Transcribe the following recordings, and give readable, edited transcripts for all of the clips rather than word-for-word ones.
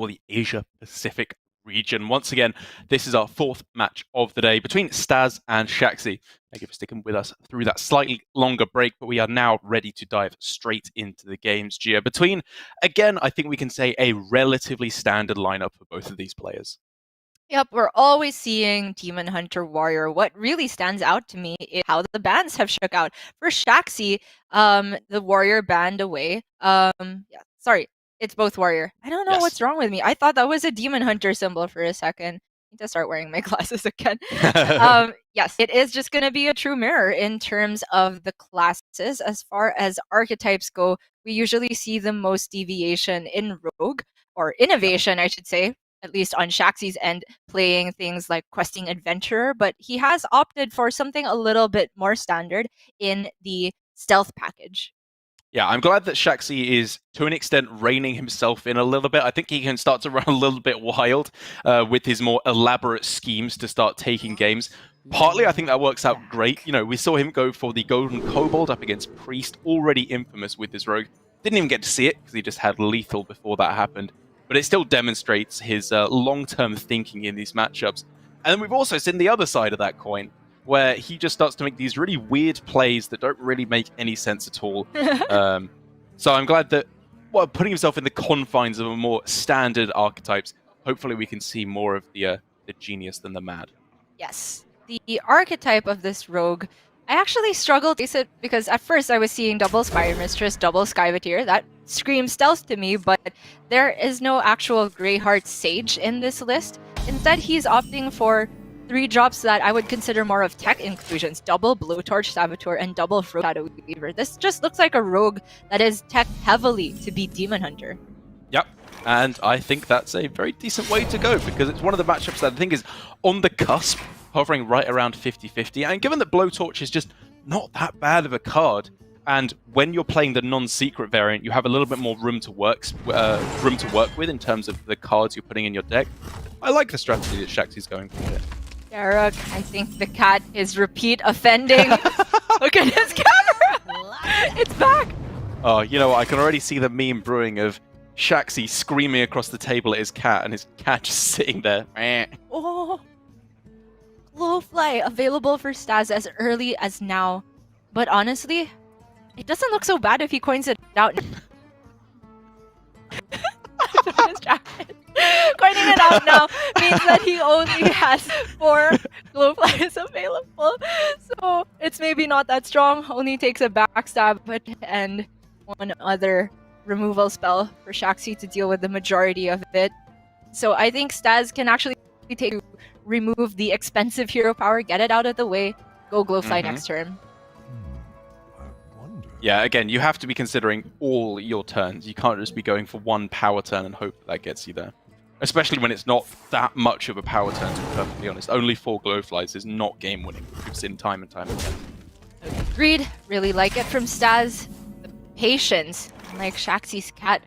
for the Asia Pacific region. Once again, this is our fourth match of the day between Staz and Shaxy. Thank you for sticking with us through that slightly longer break, but we are now ready to dive straight into the games, Gia. Between, again, I think we can say a relatively standard lineup for both of these players. Yep, we're always seeing Demon Hunter Warrior. What really stands out to me is how the bans have shook out. For Shaxy, the Warrior banned away. Sorry, it's both Warrior. I don't know what's wrong with me. I thought that was a Demon Hunter symbol for a second. I need to start wearing my glasses again. Yes, it is just going to be a true mirror in terms of the classes. As far as archetypes go, we usually see the most deviation in Rogue, or innovation, I should say, at least on Shaxy's end, playing things like Questing Adventurer, but he has opted for something a little bit more standard in the Stealth package. Yeah, I'm glad that Shaxy is, to an extent, reining himself in a little bit. I think he can start to run a little bit wild with his more elaborate schemes to start taking games. Partly, I think that works out great. You know, we saw him go for the Golden Kobold up against Priest, already infamous with his rogue. Didn't even get to see it because he just had lethal before that happened. But it still demonstrates his long-term thinking in these matchups. And then we've also seen the other side of that coin, where he just starts to make these really weird plays that don't really make any sense at all. So I'm glad that, well, putting himself in the confines of a more standard archetypes, hopefully we can see more of the genius than the mad. Yes. The archetype of this rogue, I actually struggled to face it because at first I was seeing double Spire Mistress, double Skyvateer. That screams stealth to me, but there is no actual Greyheart Sage in this list. Instead, he's opting for 3 drops that I would consider more of tech inclusions: double Blowtorch Saboteur and double Shadow Weaver. This just looks like a rogue that is tech heavily to beat Demon Hunter. Yep, and I think that's a very decent way to go because it's one of the matchups that I think is on the cusp, hovering right around 50-50. And given that Blowtorch is just not that bad of a card, and when you're playing the non-secret variant, you have a little bit more room to work with in terms of the cards you're putting in your deck. I like the strategy that Shaxy's going for here. Derek, I think the cat is repeat offending. Look at his camera! It's back! Oh, you know what? I can already see the meme brewing of Shaxy screaming across the table at his cat, and his cat just sitting there. Oh, Glowfly available for Staz as early as now. But honestly, it doesn't look so bad if he coins it out. Coining it out now means that he only has 4 Glowflies available. So it's maybe not that strong. Only takes a backstab and 1 other removal spell for Shaxy to deal with the majority of it. So I think Staz can actually remove the expensive hero power, get it out of the way, go Glowfly next turn. Yeah, again, you have to be considering all your turns. You can't just be going for 1 power turn and hope that gets you there. Especially when it's not that much of a power turn, to be perfectly honest. Only 4 Glowflies is not game-winning. We've seen time and time again. Agreed. Really like it from Staz. The patience, like Shaxy's cat.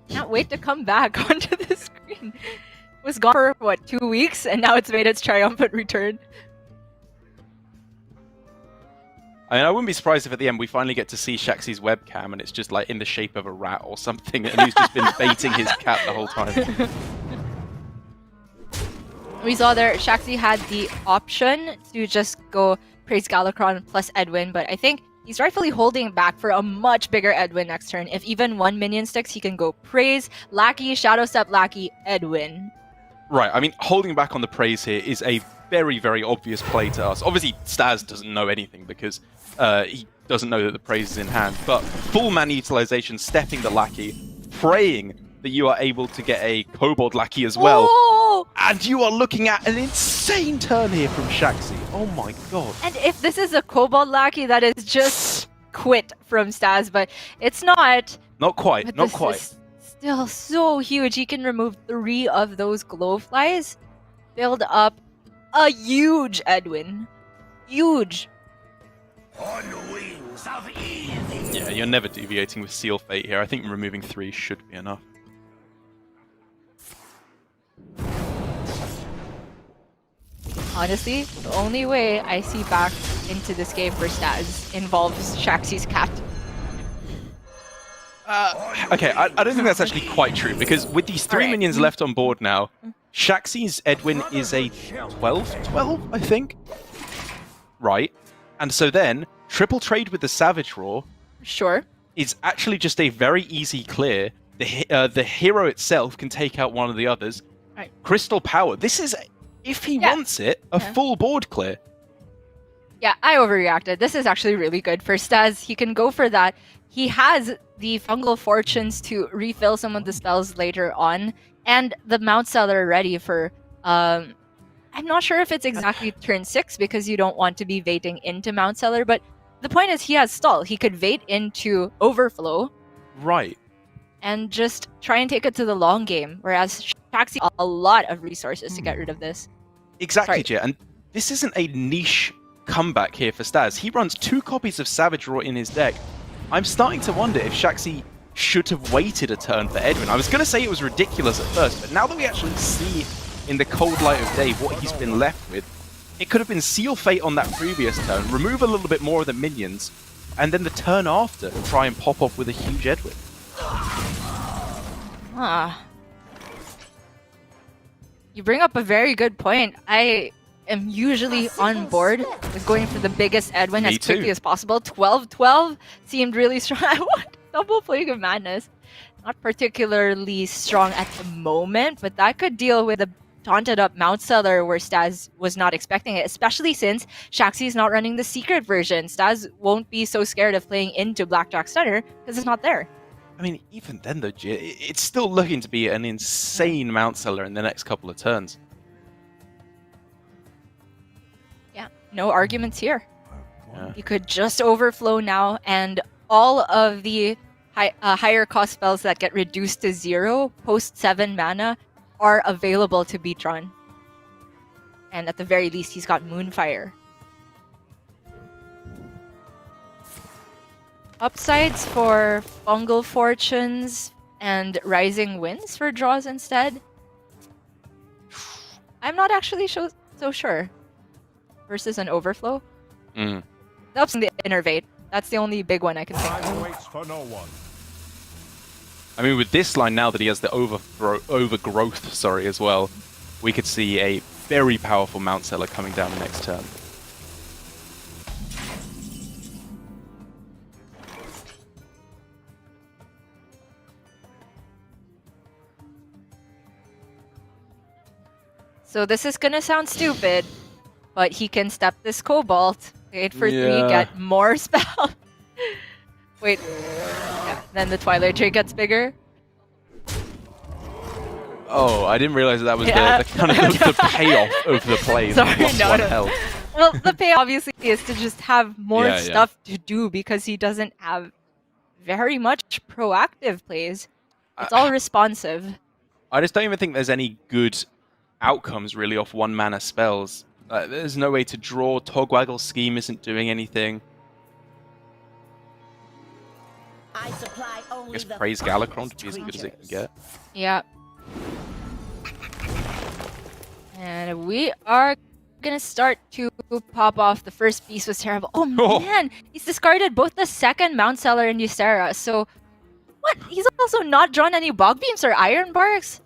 Can't wait to come back onto the screen. It was gone for, what, 2 weeks? And now it's made its triumphant return. I mean, I wouldn't be surprised if at the end we finally get to see Shaxy's webcam and it's just like in the shape of a rat or something, and he's just been baiting his cat the whole time. We saw there Shaxy had the option to just go Praise Galakron plus Edwin, but I think he's rightfully holding back for a much bigger Edwin next turn. If even 1 minion sticks, he can go Praise, Lackey, Shadow Step, Lackey, Edwin. Right, I mean, holding back on the Praise here is a very, very obvious play to us. Obviously, Staz doesn't know anything because he doesn't know that the Praise is in hand, but full mana utilization, stepping the Lackey, praying that you are able to get a Kobold Lackey as well. Oh! And you are looking at an insane turn here from Shaxy. Oh my god. And if this is a Kobold Lackey, that is just quit from Staz, but it's not. Not quite, but not quite. Is still so huge. He can remove 3 of those Glowflies, build up a huge Edwin. Huge. On wings of evil. Yeah, you're never deviating with Seal Fate here. I think removing 3 should be enough. Honestly, the only way I see back into this game for Staz involves Shaxy's cat. Okay, I don't think that's actually quite true, because with these 3 Alright. minions left on board now, Shaxy's Edwin is a 12-12, I think? Right. And so then, triple trade with the Savage Roar Sure. is actually just a very easy clear. The hero itself can take out one of the others. Right. Crystal Power. This is, if he wants it, a full board clear. Yeah, I overreacted. This is actually really good for Staz. He can go for that. He has the Fungal Fortunes to refill some of the spells later on, and the Mount Seller ready for... I'm not sure if it's exactly turn 6, because you don't want to be baiting into Mount Seller, but the point is he has stall. He could bait into Overflow. Right. And just try and take it to the long game, whereas Shaxy a lot of resources to get rid of this. Exactly, Jit. And this isn't a niche comeback here for Staz. He runs 2 copies of Savage Roar in his deck. I'm starting to wonder if Shaxy should have waited a turn for Edwin. I was going to say it was ridiculous at first, but now that we actually see in the cold light of day what he's been left with, it could have been Seal Fate on that previous turn, remove a little bit more of the minions, and then the turn after try and pop off with a huge Edwin. You bring up a very good point. I am usually on board with going for the biggest Edwin Me as quickly too. as possible. 12-12 seemed really strong. I want double Plague of Madness. Not particularly strong at the moment, but that could deal with a taunted up Mount Seller where Staz was not expecting it, especially since Shaxy is not running the secret version. Staz won't be so scared of playing into Blackjack Stunner because it's not there. I mean, even then though, Jit, it's still looking to be an insane Mount Seller in the next couple of turns. Yeah, no arguments here. Yeah. You could just overflow now, and all of the higher cost spells that get reduced to 0 post 7 mana are available to be drawn. And at the very least, he's got Moonfire. Upsides for Fungal Fortunes and Rising Winds for draws instead. I'm not actually so sure. Versus an Overflow. Mm. The ups and the Innervate. That's the only big one I can think of. waits for no one. I mean, with this line now that he has the overgrowth, as well, we could see a very powerful Mount Seller coming down the next turn. So this is gonna sound stupid, but he can step this Cobalt, wait for 3, get more spell. Wait, yeah, then the Twilight Drake gets bigger. Oh, I didn't realize that was the kind of the payoff of the play. Sorry, +1 no. health. Well, the pay obviously is to just have more Yeah, yeah. stuff to do because he doesn't have very much proactive plays. It's all responsive. I just don't even think there's any good outcomes really off 1 mana spells. There's no way to draw. Togwaggle's scheme isn't doing anything. I supply I only guess the Praise Galakron to be as finest good as it can creatures. get. Yeah. And we are gonna start to pop off. The first beast was terrible. Oh man, he's discarded both the second Mount Seller and Ysera. So what? He's also not drawn any Bog Beams or Iron Barks?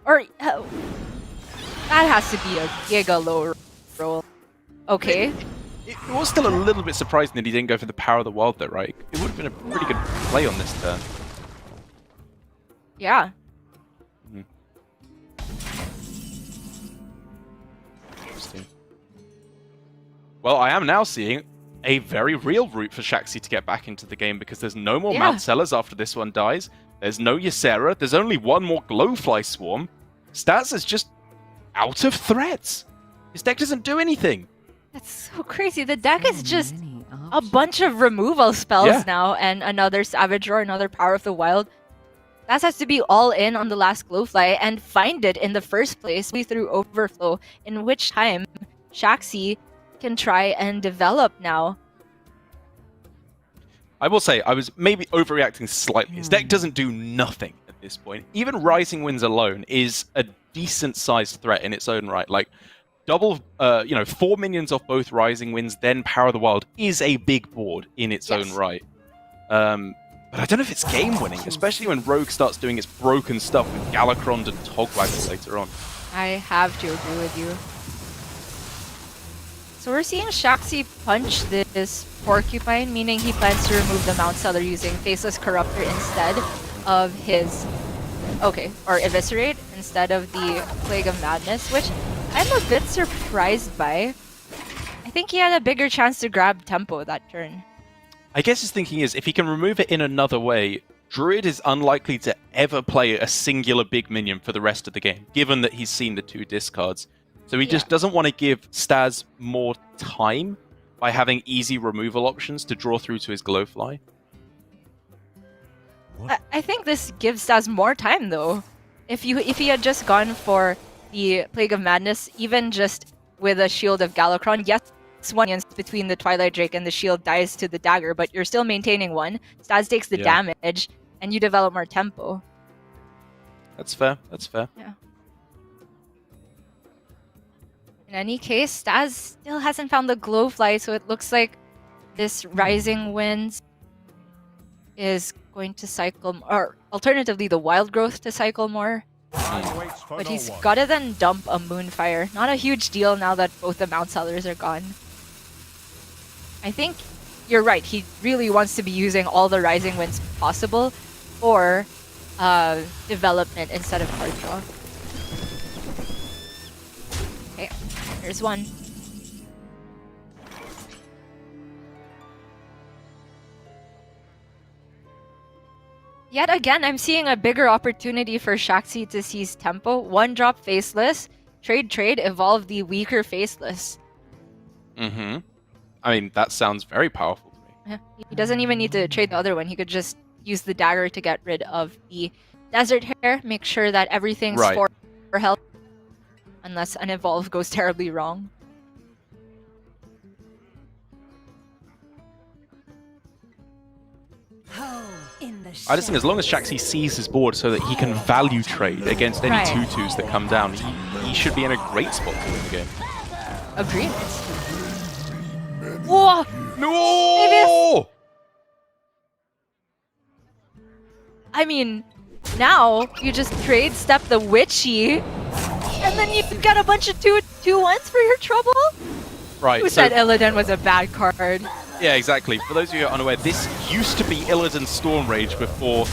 Or that has to be a giga low roll. Okay. It was still a little bit surprising that he didn't go for the Power of the Wild though, right? It would have been a pretty good play on this turn. Yeah. Interesting. Well, I am now seeing a very real route for Shaxy to get back into the game because there's no more Mount Sellers after this one dies. There's no Ysera. There's only one more Glowfly Swarm. Staz is just out of threats. His deck doesn't do anything. That's so crazy. The deck is just a bunch of removal spells now, and another Savage Roar, another Power of the Wild. That has to be all in on the last Glowfly and find it in the first place through Overflow, in which time Shaxy can try and develop now. I will say, I was maybe overreacting slightly. His deck doesn't do nothing at this point. Even Rising Winds alone is a decent-sized threat in its own right. Like, double, 4 minions off both Rising Winds, then Power of the Wild is a big board in its own right. But I don't know if it's game-winning, especially when Rogue starts doing its broken stuff with Galakrond and Togwagon later on. I have to agree with you. So we're seeing Shaxy punch this Porcupine, meaning he plans to remove the Mount Seller using Faceless Corruptor instead of his... Okay, or Eviscerate instead of the Plague of Madness, which I'm a bit surprised by. I think he had a bigger chance to grab tempo that turn. I guess his thinking is, if he can remove it in another way, Druid is unlikely to ever play a singular big minion for the rest of the game, given that he's seen the 2 discards. So he just doesn't want to give Staz more time by having easy removal options to draw through to his Glowfly. I think this gives Staz more time though. If he had just gone for the Plague of Madness, even just with a Shield of Galakrond, yes, one between the Twilight Drake and the shield dies to the dagger, but you're still maintaining one. Staz takes the damage, and you develop more tempo. That's fair. That's fair. Yeah. In any case, Staz still hasn't found the Glowfly, so it looks like this Rising Winds is going to cycle, or alternatively the Wild Growth to cycle more. But he's gotta then dump a Moonfire. Not a huge deal now that both the Mount Sellers are gone. I think you're right. He really wants to be using all the Rising Winds possible for development instead of card draw. Okay, here's one. Yet again, I'm seeing a bigger opportunity for Shaxy to seize tempo. 1-drop Faceless, trade, evolve the weaker Faceless. Mm-hmm. I mean, that sounds very powerful to me. Yeah, he doesn't even need to trade the other one. He could just use the dagger to get rid of the Desert Hair, make sure that everything's for health, unless an evolve goes terribly wrong. I just think as long as Shaxy sees his board so that he can value trade against any 2/2s that come down, he should be in a great spot to win the game. Agreed. Whoa! No! I mean, now you just trade step the Witchy, and then you get a bunch of 2/1s for your trouble? Right. Who said Illidan was a bad card? Yeah, exactly. For those of you who are unaware, this used to be Illidan's Storm Rage before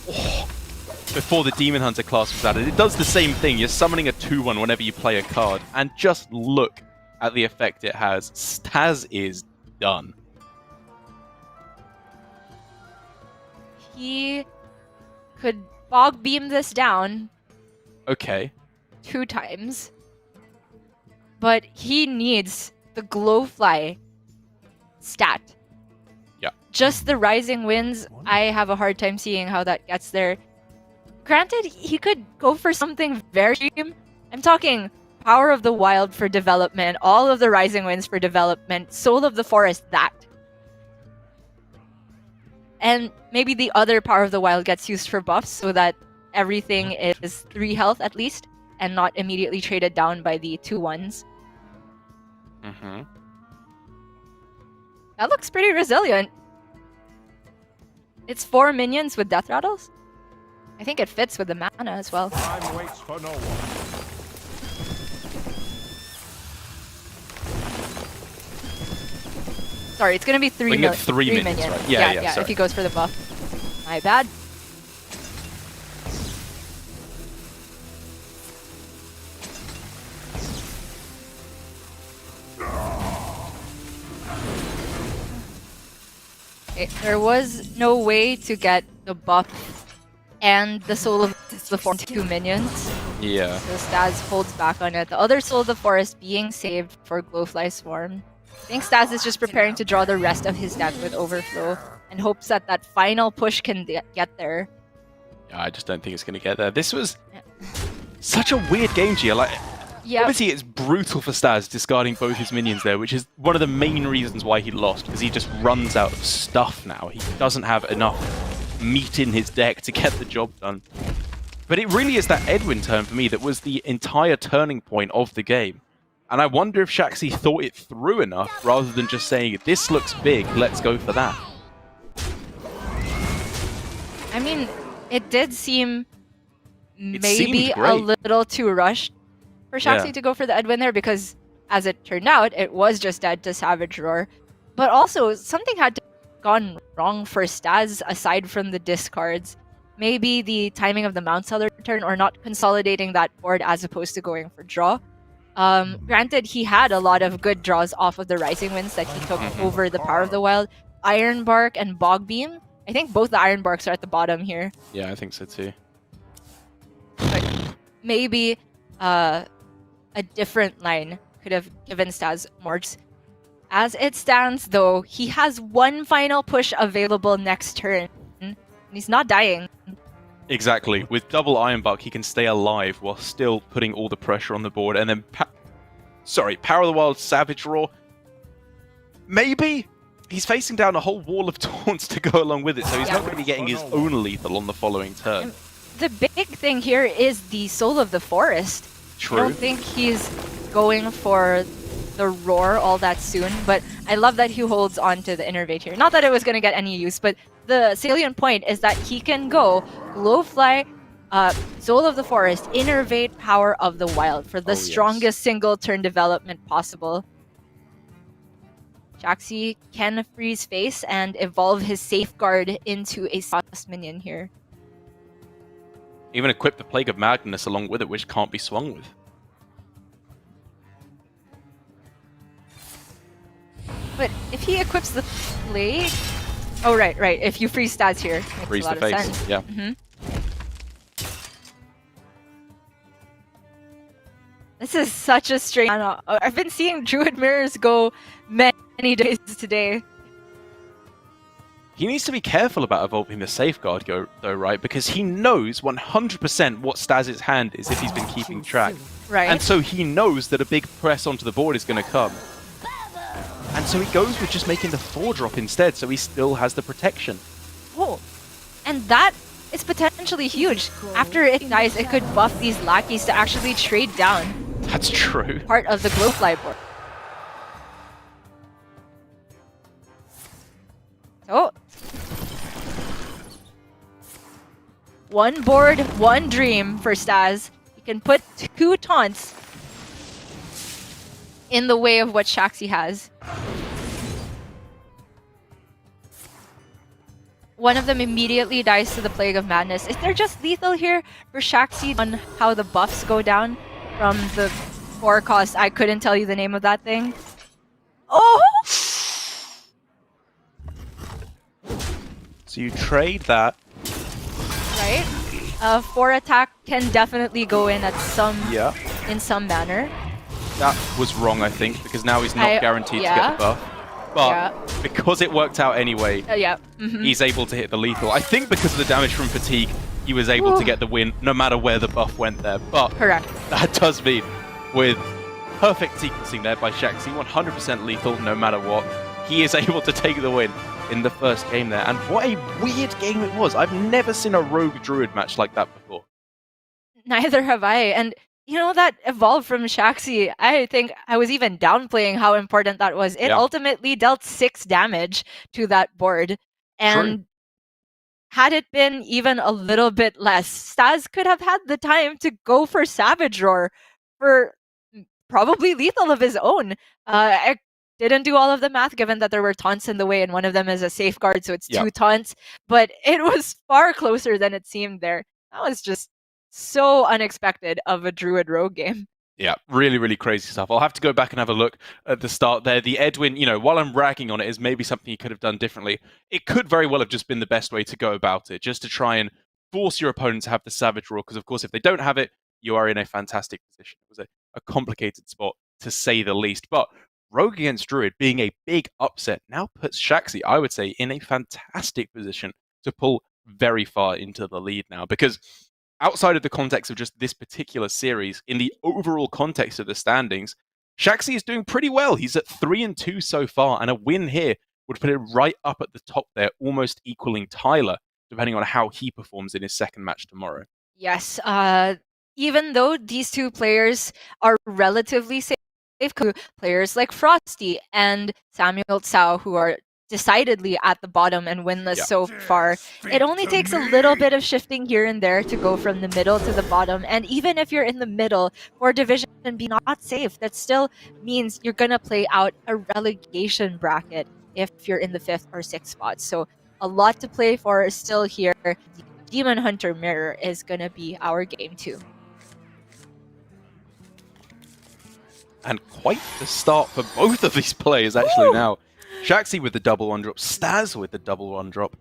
the Demon Hunter class was added. It does the same thing. You're summoning a 2/1 whenever you play a card, and just look at the effect it has. Staz is done. He could Fog Beam this down. Okay. 2 times. But he needs the Glowfly stat. Yeah. Just the Rising Winds, I have a hard time seeing how that gets there. Granted, he could go for something very extreme. I'm talking Power of the Wild for development, all of the Rising Winds for development, Soul of the Forest that. And maybe the other Power of the Wild gets used for buffs so that everything is 3 health at least, and not immediately traded down by the 2/1s. Mm-hmm. That looks pretty resilient. It's 4 minions with Death Rattles. I think it fits with the mana as well. Time waits for no one. Sorry, it's gonna be 3 We can get 3 minions, minions. right? Yeah, if he goes for the buff. My bad. Okay, there was no way to get the buff and the Soul of the Forest 2 minions. Yeah. So Staz holds back on it. The other Soul of the Forest being saved for Glowfly Swarm. I think Staz is just preparing to draw the rest of his deck with Overflow and hopes that that final push can get there. Yeah, I just don't think it's going to get there. This was such a weird game, Gia. Like, obviously it's brutal for Staz discarding both his minions there, which is one of the main reasons why he lost, because he just runs out of stuff now. He doesn't have enough meat in his deck to get the job done. But it really is that Edwin turn for me that was the entire turning point of the game. And I wonder if Shaxy thought it through enough rather than just saying, this looks big, let's go for that. I mean, it did seem It maybe seemed a great. little too rushed for Shaxy Yeah. to go for the Edwin there, because as it turned out, it was just dead to Savage Roar. But also, something had gone wrong for Staz aside from the discards. Maybe the timing of the Mount Seller turn, or not consolidating that board as opposed to going for draw. Granted, he had a lot of good draws off of the Rising Winds that he took over the Power of the Wild. Iron Bark and Bog Beam. I think both the Iron Barks are at the bottom here. Yeah, I think so too. But maybe a different line could have given Staz more. As it stands, though, he has one final push available next turn, and he's not dying. Exactly. With double Iron Buck, he can stay alive while still putting all the pressure on the board. And then, Power of the Wild, Savage Roar. Maybe he's facing down a whole wall of taunts to go along with it, so he's not going to be getting his own lethal on the following turn. And the big thing here is the Soul of the Forest. True. I don't think he's going for the Roar all that soon, but I love that he holds on to the Innervate here. Not that it was going to get any use, but the salient point is that he can go Glowfly, Soul of the Forest, Innervate, Power of the Wild for the strongest single turn development possible. Shaxy can freeze face and evolve his Safeguard into a Sauce minion here. Even equip the Plague of Madness along with it, which can't be swung with. But if he equips the Plague... Oh, right. If you freeze Staz here, makes Freeze a lot the of face, sense. yeah. This is such a strange... I've been seeing Druid Mirrors go many days today. He needs to be careful about evolving the Safeguard, though, right? Because he knows 100% what Staz's hand is if he's been keeping track. Right. And so he knows that a big press onto the board is going to come. And so he goes with just making the 4-drop instead, so he still has the protection. Oh, and that is potentially huge. After it dies, it could buff these lackeys to actually trade down. That's true. Part of the Glowfly board. So, one board, one dream for Staz. He can put 2 taunts in the way of what Shaxy has. One of them immediately dies to the Plague of Madness. Is there just lethal here for Shaxy on how the buffs go down from the 4 cost? I couldn't tell you the name of that thing. Oh! So you trade that. Right? 4 attack can definitely go in at in some manner. That was wrong, I think, because now he's not guaranteed to get the buff. But because it worked out anyway, he's able to hit the lethal. I think because of the damage from fatigue, he was able to get the win no matter where the buff went there. But that does mean, with perfect sequencing there by Shaxy, 100% lethal no matter what, he is able to take the win in the first game there. And what a weird game it was. I've never seen a Rogue Druid match like that before. Neither have I. And you know, that evolved from Shaxy. I think I was even downplaying how important that was. It ultimately dealt 6 damage to that board. And had it been even a little bit less, Staz could have had the time to go for Savage Roar for probably lethal of his own. I didn't do all of the math given that there were taunts in the way, and one of them is a Safeguard, so it's 2 taunts. But it was far closer than it seemed there. That was just so unexpected of a Druid Rogue game. Yeah, really, really crazy stuff. I'll have to go back and have a look at the start there. The Edwin, you know, while I'm ragging on it, is maybe something he could have done differently. It could very well have just been the best way to go about it, just to try and force your opponent to have the Savage Roar, because of course, if they don't have it, you are in a fantastic position. It was a complicated spot, to say the least. But Rogue against Druid being a big upset now puts Shaxy, I would say, in a fantastic position to pull very far into the lead now, because outside of the context of just this particular series, in the overall context of the standings, Shaxy is doing pretty well. He's at 3-2 so far, and a win here would put him right up at the top there, almost equaling Tyler, depending on how he performs in his second match tomorrow. Yes, even though these 2 players are relatively safe, players like Frosty and Samuel Tsao, who are decidedly at the bottom and winless Yeah. so far. It only takes a little bit of shifting here and there to go from the middle to the bottom. And even if you're in the middle for Division B not safe, that still means you're going to play out a relegation bracket if you're in the 5th or 6th spot. So a lot to play for still here. The Demon Hunter Mirror is going to be our game too. And quite the start for both of these players actually now. Shaxy with the double one drop, Staz with the double one drop.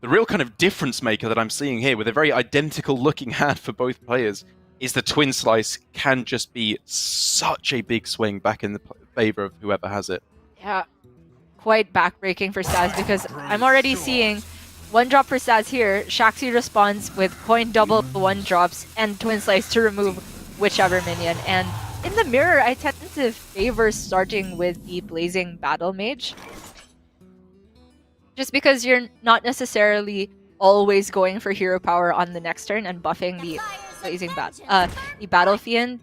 The real kind of difference maker that I'm seeing here with a very identical looking hand for both players is the twin slice can just be such a big swing back in the favor of whoever has it. Yeah, quite backbreaking for Staz because I'm already seeing one drop for Staz here. Shaxy responds with coin double one drops and twin slice to remove whichever minion. And in the mirror, I tend to favor starting with the Blazing Battle Mage. Just because you're not necessarily always going for hero power on the next turn and buffing the the Battle Fiend.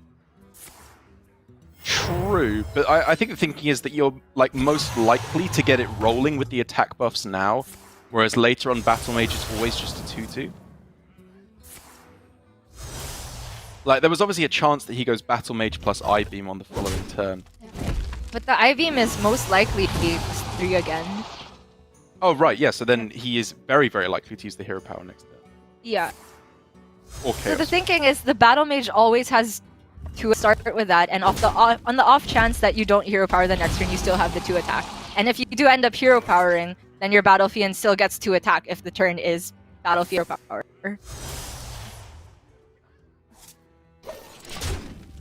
True, but I think the thinking is that you're like most likely to get it rolling with the attack buffs now, whereas later on Battle Mage is always just a 2/2. Like, there was obviously a chance that he goes Battle Mage plus I-Beam on the following turn. But the I-Beam is most likely to be +3 again. Oh, right, yeah, so then he is very, very likely to use the hero power next turn. Yeah. Or So Chaos. the thinking is the Battle Mage always has to start with that, and on the off chance that you don't hero power the next turn, you still have the 2 attack. And if you do end up hero powering, then your Battle Fiend still gets 2 attack if the turn is Battle Fiend power.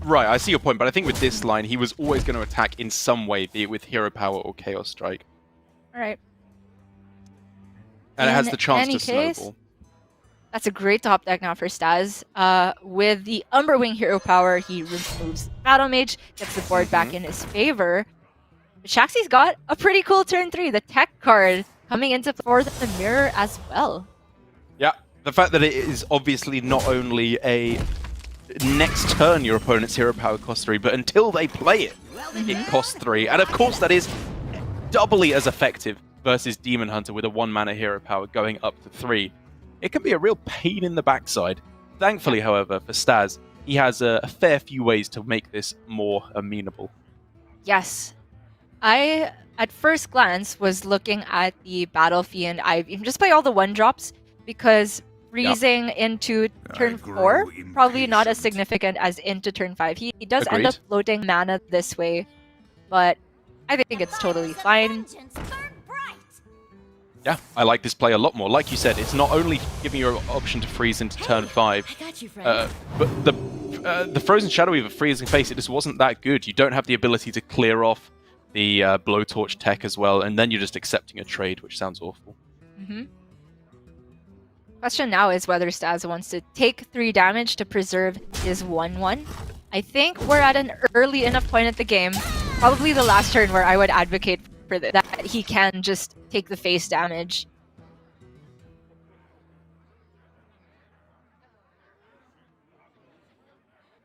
Right, I see your point, but I think with this line, he was always going to attack in some way, be it with hero power or Chaos Strike. Alright. And it has In the chance any to case, snowball. That's a great top deck now for Staz. With the Umberwing hero power, he removes Battle Mage, gets the board back in his favor. Shaxy's got a pretty cool turn 3, the tech card coming into for the mirror as well. Yeah, the fact that it is obviously not only a next turn your opponent's hero power costs 3, but until they play it, it costs 3. And of course that is doubly as effective versus Demon Hunter with a 1-mana hero power going up to 3. It can be a real pain in the backside. Thankfully, however, for Staz, he has a fair few ways to make this more amenable. Yes. I, at first glance, was looking at the Battle Fiend I-Beam just by all the 1-drops, because freezing into turn 4, probably not as significant as into turn 5. He does end up floating mana this way, but I think it's totally fine. Yeah, I like this play a lot more. Like you said, it's not only giving you an option to freeze into turn 5, but the Frozen Shadow Weaver freezing face, it just wasn't that good. You don't have the ability to clear off the Blowtorch tech as well, and then you're just accepting a trade, which sounds awful. Question now is whether Staz wants to take 3 damage to preserve his 1/1. I think we're at an early enough point at the game, probably the last turn, where I would advocate for that he can just take the face damage.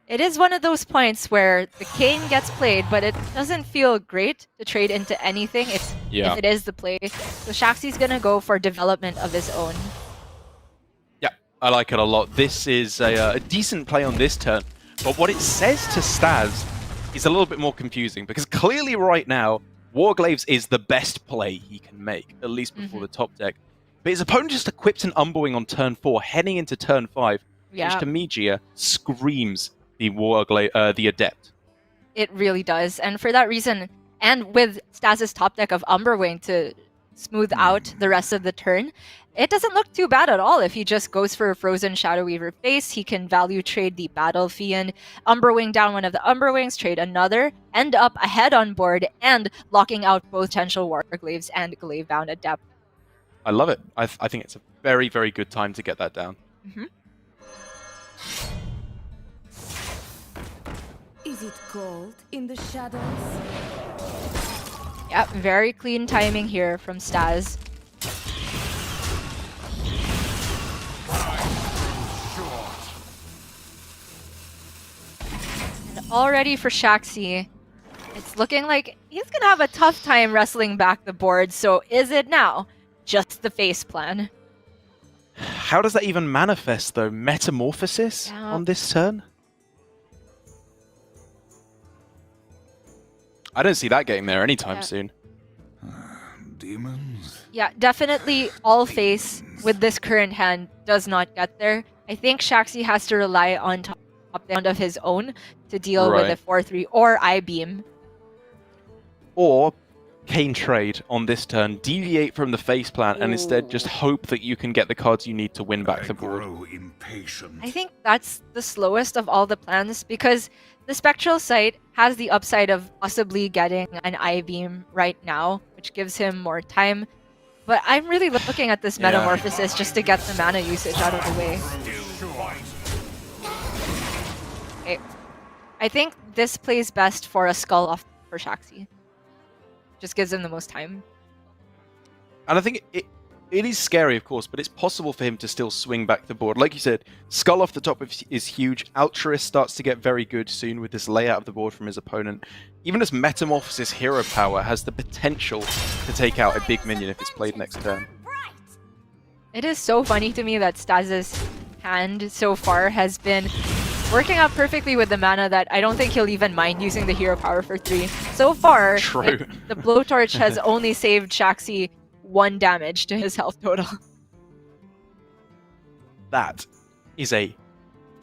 It is one of those points where the Kayn gets played, but it doesn't feel great to trade into anything if it is the play. So Shaxy's gonna go for development of his own. Yeah, I like it a lot. This is a decent play on this turn, but what it says to Staz is a little bit more confusing, because clearly right now, Warglaives is the best play he can make, at least before the top deck. But his opponent just equipped an Umberwing on turn 4, heading into turn 5, which to me, Gia, screams the Adept. It really does. And for that reason, and with Staz's top deck of Umberwing to smooth out the rest of the turn, it doesn't look too bad at all. If he just goes for a Frozen Shadow Weaver face, he can value trade the Battle Fiend, Umberwing down one of the Umberwings, trade another, end up ahead on board, and locking out both potential Warglaives and Glaive-bound Adept. I love it. I think it's a very, very good time to get that down. Is it cold in the shadows? Yep, very clean timing here from Staz. And already for Shaxy, It's looking like he's gonna have a tough time wrestling back the board, so is it now just the face plan? How does that even manifest, though? Metamorphosis on this turn? I don't see that getting there anytime soon. Demons? Yeah, definitely all face with this current hand does not get there. I think Shaxy has to rely on top down of his own to deal with a 4-3 or I-beam. Or Kane trade on this turn, deviate from the face plan, and instead just hope that you can get the cards you need to win back the board. I think that's the slowest of all the plans because the Spectral Sight has the upside of possibly getting an I-beam right now, which gives him more time. But I'm really looking at this Metamorphosis just to get the mana usage out of the way. Okay. I think this plays best for a Skull off for Shaxy. Just gives him the most time. And I think it is scary, of course, but it's possible for him to still swing back the board. Like you said, Skull off the top is huge. Altruist starts to get very good soon with this layout of the board from his opponent. Even as Metamorphosis Hero Power has the potential to take out a big minion if it's played next turn. It is so funny to me that Staz's hand so far has been working out perfectly with the mana that I don't think he'll even mind using the hero power for 3. So far, the Blowtorch has only saved Shaxy 1 damage to his health total. That is a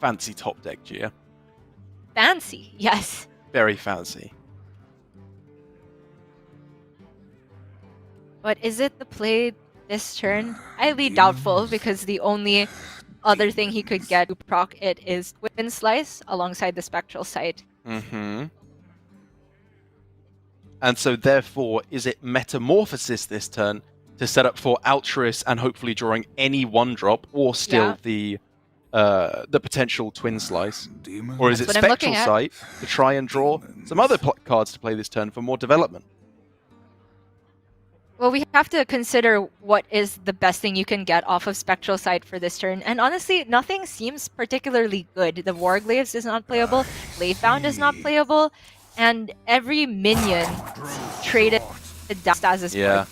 fancy top deck, Gia. Fancy, yes. Very fancy. But is it the play this turn? Highly doubtful because the only other thing he could get to proc it is Twin Slice alongside the Spectral Sight. And so therefore, is it Metamorphosis this turn to set up for Altruist and hopefully drawing any 1-drop or still the potential Twin Slice? Or is it Spectral Sight to try and draw some other cards to play this turn for more development? Well, we have to consider what is the best thing you can get off of Spectral Sight for this turn. And honestly, nothing seems particularly good. The Warglaives is not playable, Glavebound is not playable, and every minion traded to Staz's board.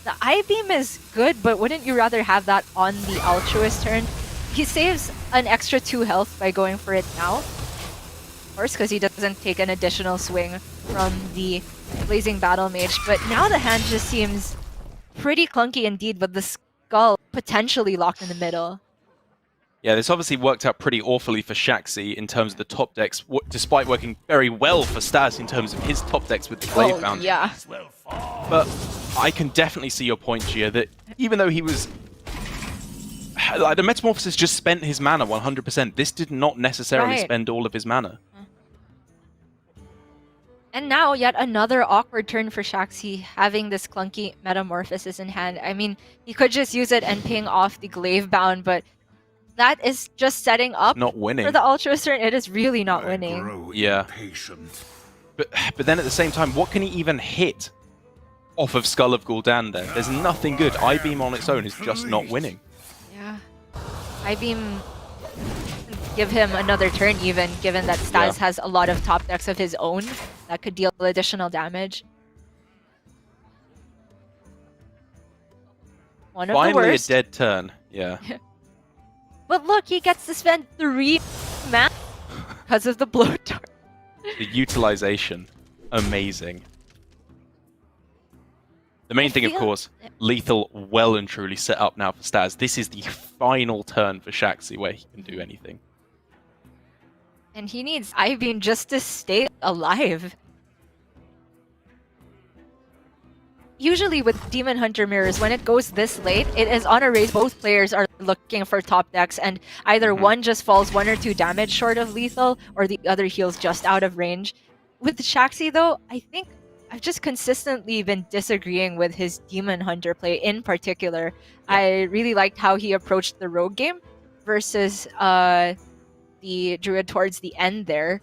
The I-Beam is good, but wouldn't you rather have that on the Altruist turn? He saves an extra 2 health by going for it now. Of course, because he doesn't take an additional swing from the Blazing Battle Mage, but now the hand just seems pretty clunky indeed with the Skull potentially locked in the middle. Yeah, this obviously worked out pretty awfully for Shaxy in terms of the top decks, despite working very well for Staz in terms of his top decks with the Glavebound. Yeah. But I can definitely see your point, Gia, that even though he was... the Metamorphosis just spent his mana 100%. This did not necessarily spend all of his mana. And now, yet another awkward turn for Shaxy, having this clunky Metamorphosis in hand. I mean, he could just use it and ping off the Glavebound, but that is just setting up not winning. For the Altruist turn. It is really not winning. Yeah. But then at the same time, what can he even hit off of Skull of Gul'dan there? There's nothing good. I-Beam on its own is just not winning. Yeah. I-Beam give him another turn even, given that Staz has a lot of top decks of his own that could deal additional damage. One of the worst. Finally a dead turn, yeah. But look, he gets to spend 3 mana because of the Blowtorch. The utilization, amazing. The main thing, of course, lethal well and truly set up now for Staz. This is the final turn for Shaxy where he can do anything. And he needs I-Beam just to stay alive. Usually with Demon Hunter mirrors, when it goes this late, it is on a race. Both players are looking for top decks, and either one just falls 1 or 2 damage short of lethal, or the other heals just out of range. With Shaxy, though, I think I've just consistently been disagreeing with his Demon Hunter play in particular. I really liked how he approached the rogue game versus the Druid towards the end there.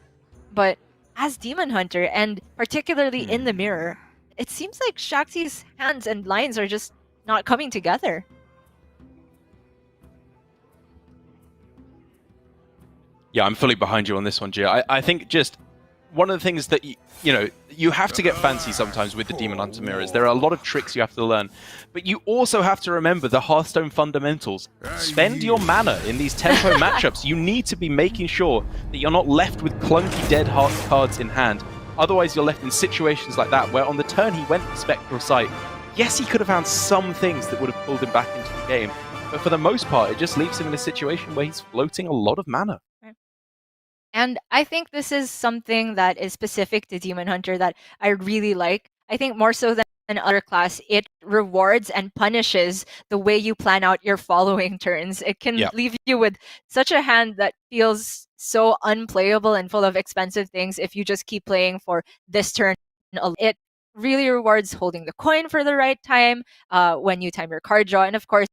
But as Demon Hunter, and particularly in the mirror, it seems like Shaxy's hands and lines are just not coming together. Yeah, I'm fully behind you on this one, Gia. I think just one of the things that you have to get fancy sometimes with the Demon Hunter mirrors. There are a lot of tricks you have to learn, but you also have to remember the Hearthstone fundamentals. Spend your mana in these tempo matchups. You need to be making sure that you're not left with clunky dead heart cards in hand. Otherwise, you're left in situations like that where on the turn he went for Spectral Sight. Yes, he could have found some things that would have pulled him back into the game, but for the most part, it just leaves him in a situation where he's floating a lot of mana. And I think this is something that is specific to Demon Hunter that I really like. I think more so than other class, it rewards and punishes the way you plan out your following turns. It can leave you with such a hand that feels so unplayable and full of expensive things if you just keep playing for this turn. It really rewards holding the coin for the right time, when you time your card draw, and of course,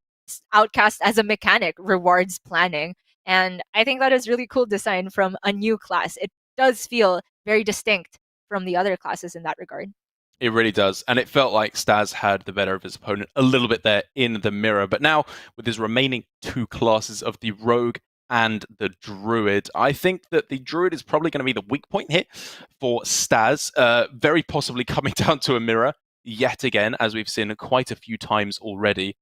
Outcast as a mechanic rewards planning. And I think that is really cool design from a new class. It does feel very distinct from the other classes in that regard. It really does. And it felt like Staz had the better of his opponent a little bit there in the mirror. But now, with his remaining two classes of the Rogue and the Druid, I think that the Druid is probably going to be the weak point here for Staz. Very possibly coming down to a mirror yet again, as we've seen quite a few times already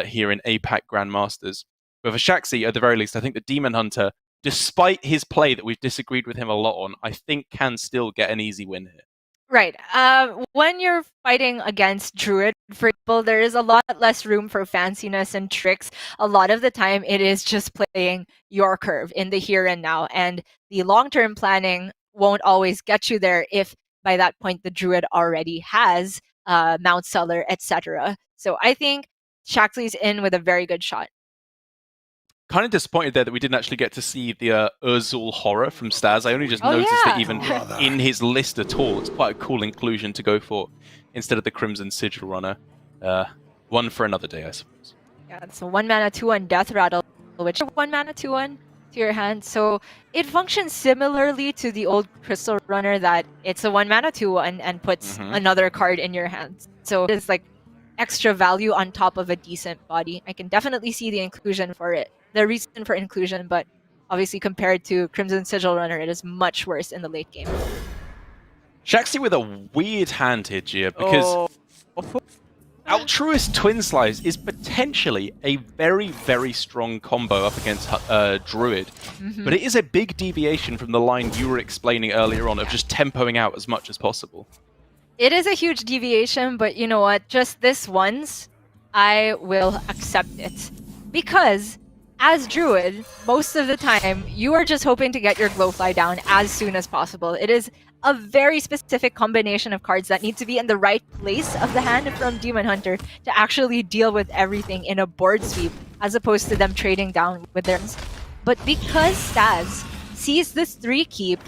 here in APAC Grandmasters. But for Shaxy, at the very least, I think the Demon Hunter, despite his play that we've disagreed with him a lot on, I think can still get an easy win here. Right. When you're fighting against Druid, for example, there is a lot less room for fanciness and tricks. A lot of the time, it is just playing your curve in the here and now. And the long-term planning won't always get you there if by that point the Druid already has Mount Seller, etc. So I think Shaxy's in with a very good shot. Kind of disappointed there that we didn't actually get to see the Urzul horror from Staz. I only just noticed it even in his list at all. It's quite a cool inclusion to go for instead of the Crimson Sigil Runner. One for another day, I suppose. Yeah, it's a 1-mana 2/1 Death Rattle, which is 1-mana 2/1 to your hand. So it functions similarly to the old Crystal Runner, that it's a 1-mana 2/1 and puts another card in your hand. So it's like extra value on top of a decent body. I can definitely see the inclusion for it. The reason for inclusion, but obviously compared to Crimson Sigil Runner, it is much worse in the late game. Shaxy with a weird hand here, Gia, because Altruist Twin Slice is potentially a very, very strong combo up against Druid, but it is a big deviation from the line you were explaining earlier on of just tempoing out as much as possible. It is a huge deviation, but you know what? Just this once, I will accept it. Because as Druid, most of the time, you are just hoping to get your Glowfly down as soon as possible. It is a very specific combination of cards that need to be in the right place of the hand from Demon Hunter to actually deal with everything in a board sweep, as opposed to them trading down with their... But because Staz sees this 3 keep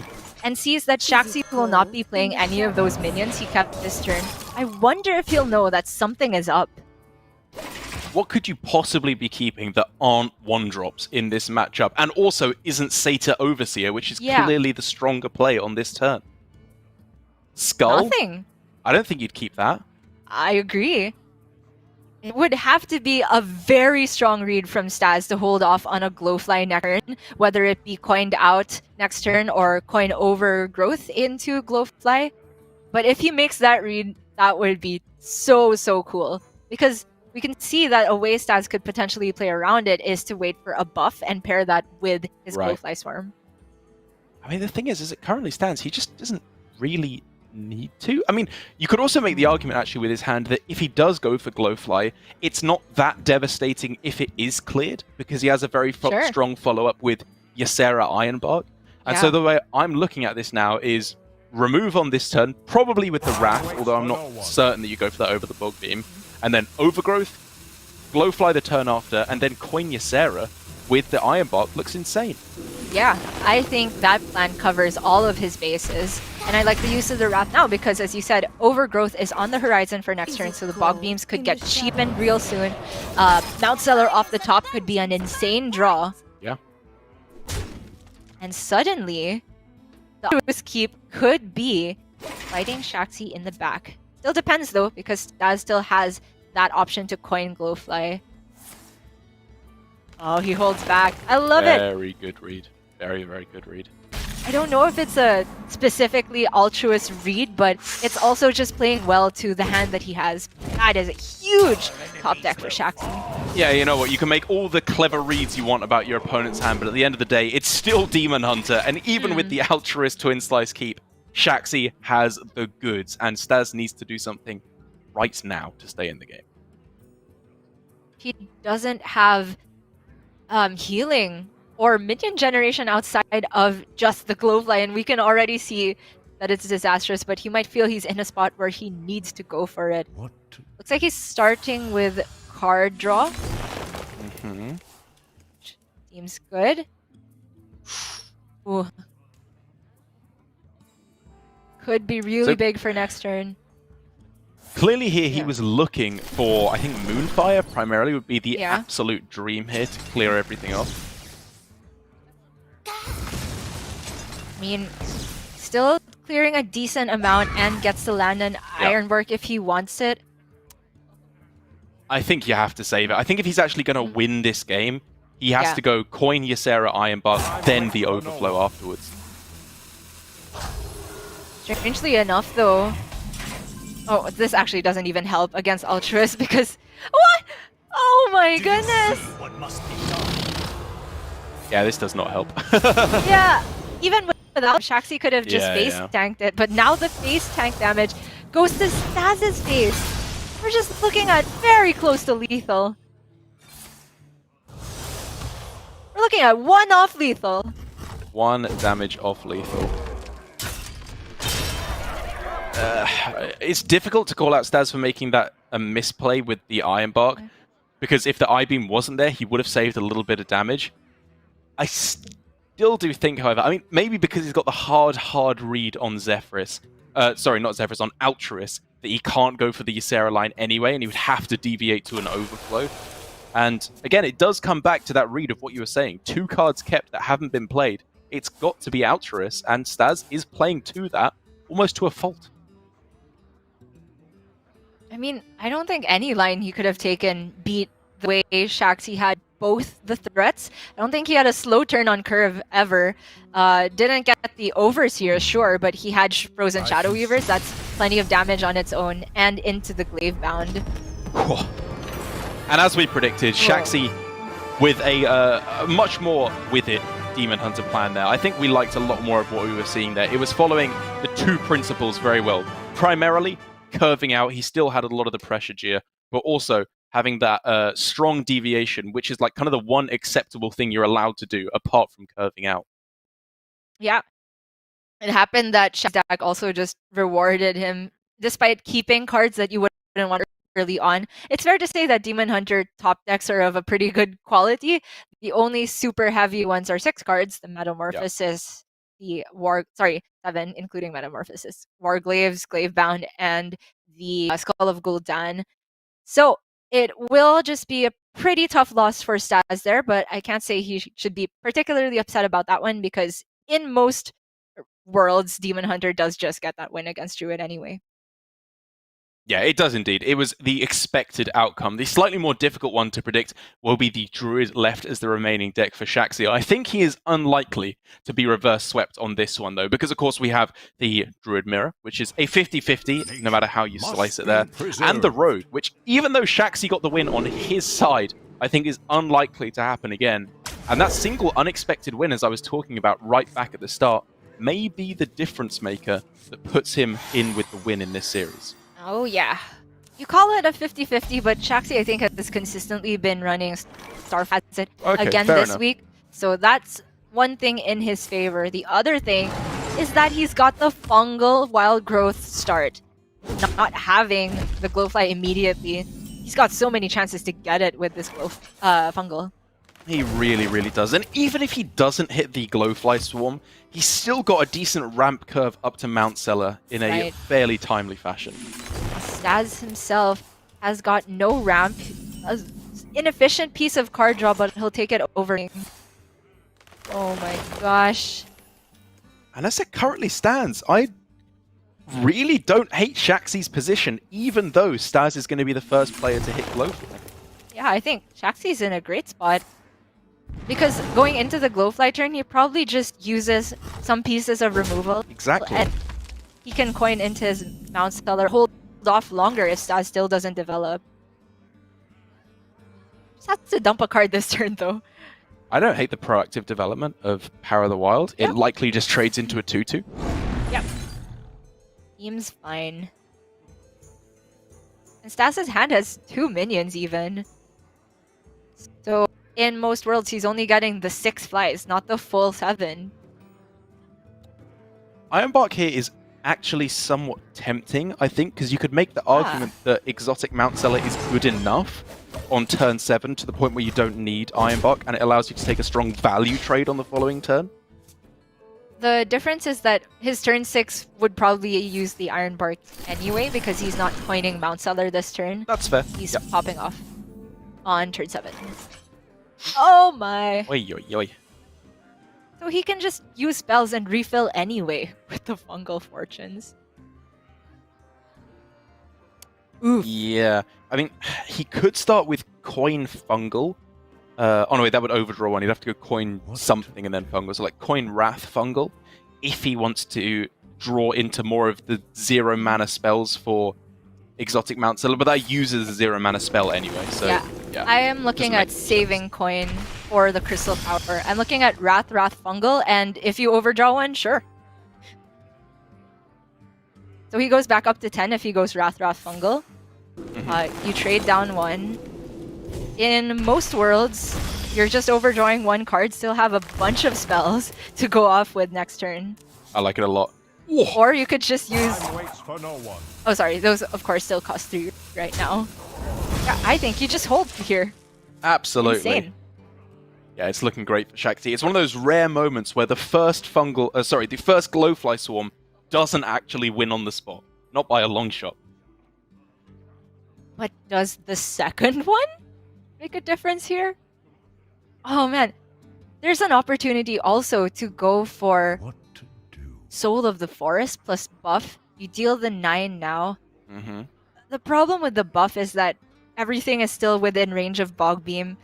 and sees that Shaxy will not be playing any of those minions he kept this turn, I wonder if he'll know that something is up. What could you possibly be keeping that aren't 1-drops in this matchup, and also isn't Satyr Overseer, which is clearly the stronger play on this turn? Skull? Nothing. I don't think you'd keep that. I agree. It would have to be a very strong read from Staz to hold off on a Glowfly next turn, whether it be coined out next turn or coin overgrowth into Glowfly. But if he makes that read, that would be so, so cool. Because we can see that a way Staz could potentially play around it is to wait for a buff and pair that with his Glowfly Swarm. I mean, the thing is, as it currently stands, he just doesn't really need to. I mean, you could also make the argument actually with his hand that if he does go for Glowfly, it's not that devastating if it is cleared, because he has a very strong follow-up with Ysera Ironbark. And so the way I'm looking at this now is remove on this turn, probably with the Wrath, although I'm not certain that you go for that over the Bog Beam, and then Overgrowth, Glowfly the turn after, and then coin Ysera with the Ironbark looks insane. Yeah, I think that plan covers all of his bases. And I like the use of the Wrath now because, as you said, Overgrowth is on the horizon for next turn, so the Bog Beams could get cheapened real soon. Mount Seller off the top could be an insane draw. Yeah. And suddenly, the Altruist Keep could be fighting Shaxy in the back. Still depends though, because Staz still has that option to coin Glowfly. Oh, he holds back. I love it. Very good read. Very, very good read. I don't know if it's a specifically altruist read, but it's also just playing well to the hand that he has. That is a huge top deck for Shaxy. Yeah, you know what? You can make all the clever reads you want about your opponent's hand, but at the end of the day, it's still Demon Hunter. And even with the altruist Twin Slice Keep, Shaxy has the goods, and Staz needs to do something right now to stay in the game. He doesn't have healing or minion generation outside of just the Glowfly, and we can already see that it's disastrous, but he might feel he's in a spot where he needs to go for it. Looks like he's starting with card draw. Seems good. Ooh. Could be really big for next turn. Clearly here he was looking for, I think Moonfire primarily would be the absolute dream here to clear everything off. I mean, still clearing a decent amount and gets to land an Ironbark if he wants it. I think you have to save it. I think if he's actually going to win this game, he has to go coin Ysera Ironbark, then the overflow afterwards. Strangely enough, though... Oh, this actually doesn't even help against Altruist because... What? Oh my goodness! Yeah, this does not help. Yeah, even without, Shaxy could have just face tanked it, but now the face tank damage goes to Staz's face. We're just looking at very close to lethal. We're looking at 1 off lethal. 1 damage off lethal. It's difficult to call out Staz for making that a misplay with the Ironbark, because if the I-Beam wasn't there, he would have saved a little bit of damage. I still do think, however, I mean, maybe because he's got the hard read on Zephyrus, sorry, not Zephyrus, on Altruist, that he can't go for the Ysera line anyway, and he would have to deviate to an overflow. And again, it does come back to that read of what you were saying. 2 cards kept that haven't been played. It's got to be Altruist, and Staz is playing to that, almost to a fault. I mean, I don't think any line he could have taken beat the way Shaxy had both the threats. I don't think he had a slow turn on curve ever. Didn't get the Overseer, sure, but he had Frozen Shadow Weavers. That's plenty of damage on its own, and into the Glaive Bound. And as we predicted, Shaxy with a much more with it Demon Hunter plan there. I think we liked a lot more of what we were seeing there. It was following the 2 principles very well. Primarily, curving out, he still had a lot of the pressure gear, but also having that strong deviation, which is like kind of the one acceptable thing you're allowed to do apart from curving out. Yeah. It happened that Shaxy also just rewarded him, despite keeping cards that you wouldn't want early on. It's fair to say that Demon Hunter top decks are of a pretty good quality. The only super heavy ones are 6 cards, the Metamorphosis, the 7, including Metamorphosis, Warglaves, Glavebound, and the Skull of Gul'dan. So it will just be a pretty tough loss for Staz there, but I can't say he should be particularly upset about that one because in most worlds, Demon Hunter does just get that win against Druid anyway. Yeah, it does indeed. It was the expected outcome. The slightly more difficult one to predict will be the Druid left as the remaining deck for Shaxy. I think he is unlikely to be reverse swept on this one, though, because, of course, we have the Druid Mirror, which is a 50-50, no matter how you slice it there, and the Road, which, even though Shaxy got the win on his side, I think is unlikely to happen again. And that single unexpected win, as I was talking about right back at the start, may be the difference maker that puts him in with the win in this series. Oh, yeah. You call it a 50-50, but Shaxy, I think, has consistently been running Star Facet again this week. So that's one thing in his favor. The other thing is that he's got the fungal wild growth start. Not having the Glowfly immediately, he's got so many chances to get it with this fungal. He really, really does. And even if he doesn't hit the Glowfly Swarm, he's still got a decent ramp curve up to Mount Seller in a fairly timely fashion. Staz himself has got no ramp. An inefficient piece of card draw, but he'll take it over. Oh my gosh. And as it currently stands, I really don't hate Shaxy's position, even though Staz is going to be the first player to hit Glowfly. Yeah, I think Shaxy's in a great spot. Because going into the Glowfly turn, he probably just uses some pieces of removal. Exactly. And he can coin into his Mount Stellar, hold off longer if Staz still doesn't develop. Just has to dump a card this turn though. I don't hate the proactive development of Power of the Wild. Yeah. It likely just trades into a 2/2. Yep. Seems fine. And Staz's hand has 2 minions even. So in most worlds, he's only getting the 6 flies, not the full 7. Ironbark here is actually somewhat tempting, I think, because you could make the argument that Exotic Mount Seller is good enough on turn 7 to the point where you don't need Ironbark, and it allows you to take a strong value trade on the following turn. The difference is that his turn 6 would probably use the Ironbark anyway because he's not coining Mount Seller this turn. That's fair. He's Yep. popping off on turn 7. Oh my! Oi, oi, oi. So he can just use spells and refill anyway with the Fungal Fortunes. Oof. Yeah, I mean, he could start with Coin Fungal. Oh no, wait, that would overdraw one. He'd have to go Coin something and then Fungal. So like Coin Wrath Fungal, if he wants to draw into more of the 0 mana spells for Exotic Mount Seller, but that uses a 0 mana spell anyway, so Yeah. I am looking at saving coin for the Crystal Power. I'm looking at Wrath Fungal, and if you overdraw one, sure. So he goes back up to 10 if he goes Wrath Fungal. You trade down 1. In most worlds, you're just overdrawing 1 card, still have a bunch of spells to go off with next turn. I like it a lot. Or you could just use... Time waits for no one. Oh, sorry. Those, of course, still cost 3 right now. Yeah, I think you just hold here. Absolutely. Insane. Yeah, it's looking great for Shaxy. It's one of those rare moments where the first the first Glowfly Swarm doesn't actually win on the spot. Not by a long shot. But does the second one make a difference here? Oh man, there's an opportunity also to go for What to do? Soul of the Forest plus buff. You deal the 9 now. Mm-hmm. The problem with the buff is that everything is still within range of Bog Beam.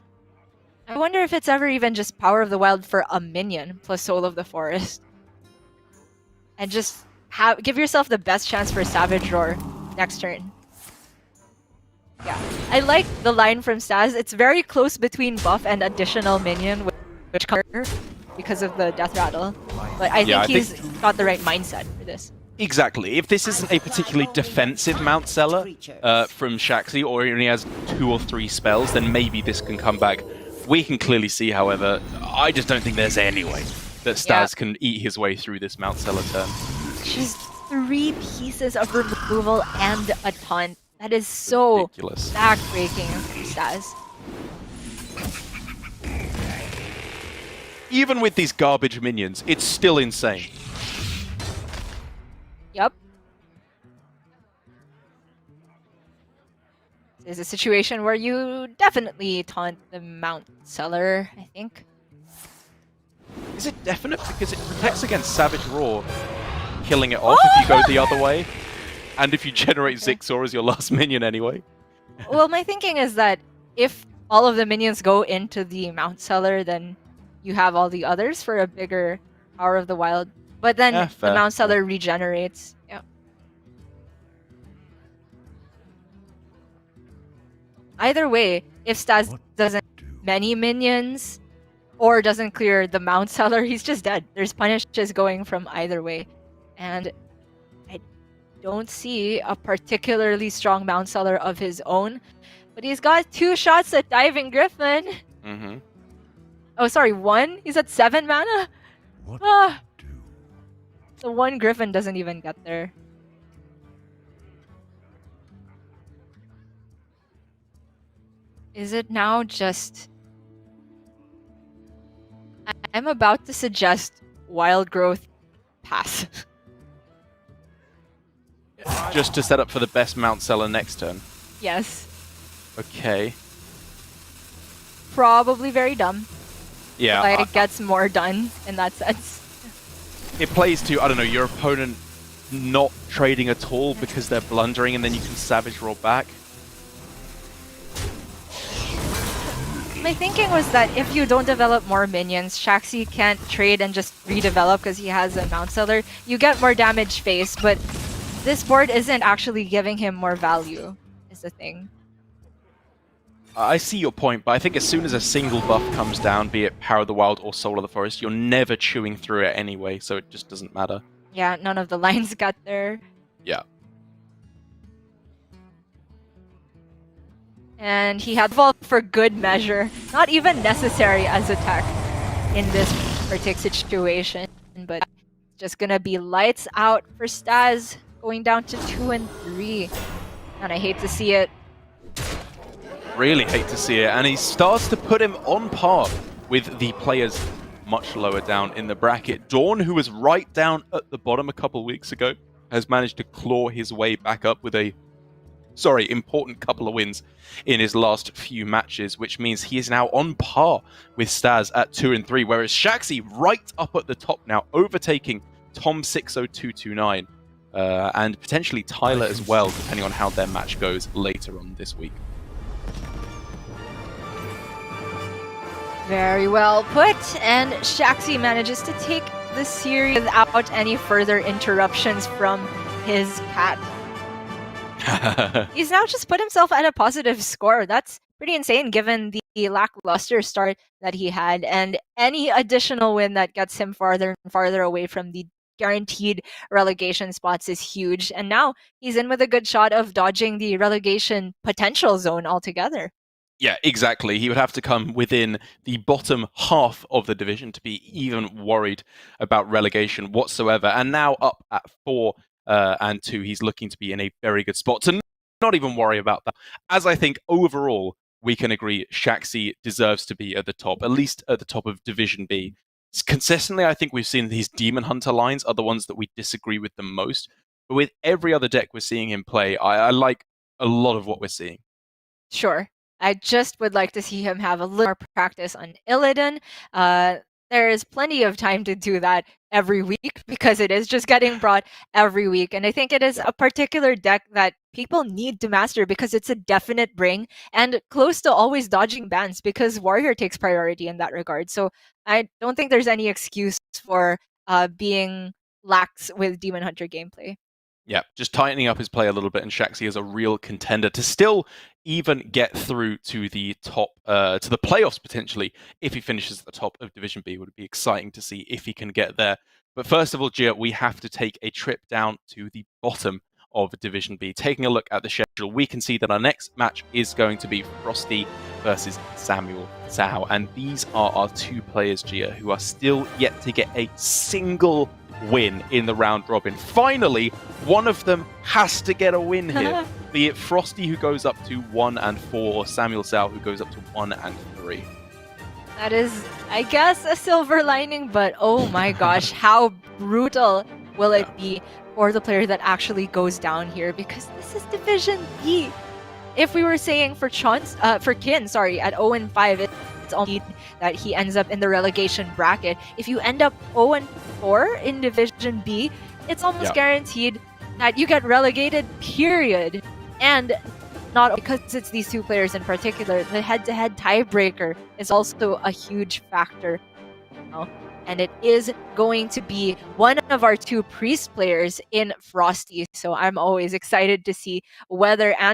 I wonder if it's ever even just Power of the Wild for a minion plus Soul of the Forest. And just give yourself the best chance for Savage Roar next turn. Yeah, I like the line from Staz. It's very close between buff and additional minion, which cover because of the Death Rattle. But I think he's got the right mindset for this. Exactly. If this isn't a particularly defensive Mount Seller from Shaxy, or he only has 2 or 3 spells, then maybe this can come back. We can clearly see, however, I just don't think there's any way that Staz can eat his way through this Mount Seller turn. Just 3 pieces of removal and a taunt. That is so ridiculous. Backbreaking for Staz. Even with these garbage minions, it's still insane. Yep. There's a situation where you definitely taunt the Mount Seller, I think. Is it definite? Because it protects against Savage Roar, killing it off if you go the other way. And if you generate Zigzaw as your last minion anyway. Well, my thinking is that if all of the minions go into the Mount Seller, then you have all the others for a bigger Power of the Wild. But then the Mount Seller regenerates. Yeah. Either way, if Staz doesn't many minions or doesn't clear the Mount Seller, he's just dead. There's punishes going from either way. And I don't see a particularly strong Mount Seller of his own. But he's got 2 shots at Diving Griffin. Mm-hmm. Oh, sorry, 1? He's at 7 mana? What Ah. to do? The 1 Griffin doesn't even get there. Is it now just... I'm about to suggest Wild Growth pass. Just to set up for the best Mount Seller next turn. Yes. Okay. Probably very dumb. Yeah. Like, it gets more done in that sense. It plays to, I don't know, your opponent not trading at all because they're blundering, and then you can Savage Roar back. my thinking was that if you don't develop more minions, Shaxy can't trade and just redevelop because he has a Mount Seller. You get more damage face, but this board isn't actually giving him more value, is the thing. I see your point, but I think as soon as a single buff comes down, be it Power of the Wild or Soul of the Forest, you're never chewing through it anyway, so it just doesn't matter. Yeah, none of the lines got there. Yeah. And he had Vault for good measure. Not even necessary as a tech in this particular situation, but it's just gonna be lights out for Staz, going down to 2 and 3. And I hate to see it. Really hate to see it, and he starts to put him on par with the players much lower down in the bracket. Dawn, who was right down at the bottom a couple weeks ago, has managed to claw his way back up with a important couple of wins in his last few matches, which means he is now on par with Staz at 2 and 3, whereas Shaxy right up at the top now, overtaking Tom 60229 and potentially Tyler as well, depending on how their match goes later on this week. Very well put, and Shaxy manages to take the series without any further interruptions from his cat. He's now just put himself at a positive score. That's pretty insane given the lackluster start that he had, and any additional win that gets him farther and farther away from the guaranteed relegation spots is huge. And now he's in with a good shot of dodging the relegation potential zone altogether. Yeah, exactly. He would have to come within the bottom half of the division to be even worried about relegation whatsoever. And now up at 4 and 2, he's looking to be in a very good spot to not even worry about that. As I think overall, we can agree Shaxy deserves to be at the top, at least at the top of Division B. Consistently, I think we've seen these Demon Hunter lines are the ones that we disagree with the most. But with every other deck we're seeing him play, I like a lot of what we're seeing. Sure. I just would like to see him have a little more practice on Illidan. There is plenty of time to do that every week because it is just getting brought every week. And I think it is a particular deck that people need to master because it's a definite bring and close to always dodging bans because Warrior takes priority in that regard. So I don't think there's any excuse for being lax with Demon Hunter gameplay. Yeah, just tightening up his play a little bit, and Shaxy is a real contender to still even get through to the top, to the playoffs potentially. If he finishes at the top of Division B, it would be exciting to see if he can get there. But first of all, Gia, we have to take a trip down to the bottom of Division B. Taking a look at the schedule, we can see that our next match is going to be Frosty versus Samuel Sao. And these are our two players, Gia, who are still yet to get a single win in the round robin. Finally, one of them has to get a win here. Be it Frosty, who goes up to 1 and 4, or Samuel Sao, who goes up to 1 and 3. That is, I guess, a silver lining, but oh my gosh, how brutal will it be for the player that actually goes down here? Because this is Division B. If we were saying for Kin, at 0 and 5, it's only that he ends up in the relegation bracket. If you end up 0 and 4 in Division B, it's almost guaranteed that you get relegated, period. And not because it's these two players in particular, the head-to-head tiebreaker is also a huge factor. And it is going to be one of our two Priest players in Frosty. So I'm always excited to see whether